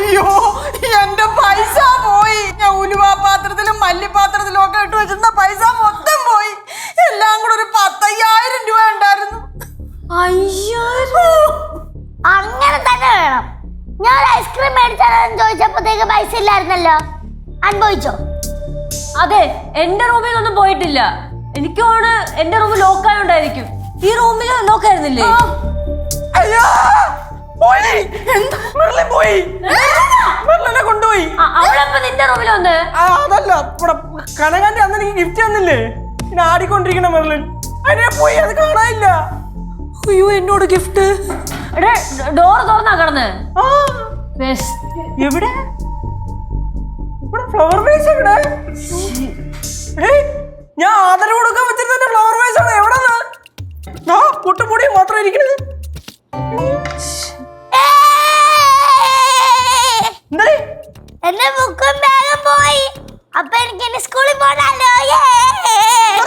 അയ്യോ എന്റെ പൈസ പോയി. ഞാൻ ഉലുവാ പാത്രത്തിലും മല്ലിപ്പാത്രത്തിലും ഒക്കെ ഇട്ട് വെച്ചിരുന്ന പൈസ മൊത്തം പോയി. എല്ലാം കൂടെ ഒരു 10,000 രൂപ ഉണ്ടായിരുന്നു. അയ്യോ അങ്ങനെ തന്നെ വേണം. ഞാൻ ഐസ്ക്രീം മേടിച്ചാലെന്ന് ചോദിച്ചപ്പോഴത്തേക്ക് പൈസ ഇല്ലായിരുന്നല്ലോ. അനുഭവിച്ചോ? അതെ, എന്റെ റൂമിൽ ഒന്നും പോയിട്ടില്ല. എനിക്ക് തോന്നുന്നു എന്റെ റൂം ലോക്കായോണ്ടായിരിക്കും. ഈ റൂമിൽ ലോക്കായിരുന്നില്ലേ? അയ്യോ പോയി. എന്താ മെർലിൻ പോയി? മെർലിനെ കൊണ്ടുപോയി. അവളെപ്പോ നിന്റെ റൂമിൽ വന്ന്? അതല്ല, ഇവിടെ കനകാന്റെ അന്ന് എനിക്ക് ഗിഫ്റ്റ് തന്നില്ലേ, പിന്നെ ആടിക്കൊണ്ടിരിക്കണ മെർലിൻ, അതിനെ പോയി. അത് കാണാനില്ല. അയ്യോ എന്നോട് ഗിഫ്റ്റ്. ഡോർ തുറന്നാ കിടന്ന്. എവിടെ? ഇവിടെ ഫ്ലവർ വേസ് എവിടെ? ഞാൻ ആദരവ് കൊടുക്കാൻ വെച്ചിരുന്ന ഫ്ലവർ വേസ് ആണ്. എവിടെ പൊട്ടുപൊടിയും മാത്രം ഇരിക്കണത്. എന്റെ ബുക്കും ബാഗും പോയി. അപ്പൊ എനിക്ക് സ്കൂളിൽ പോകണല്ലോ.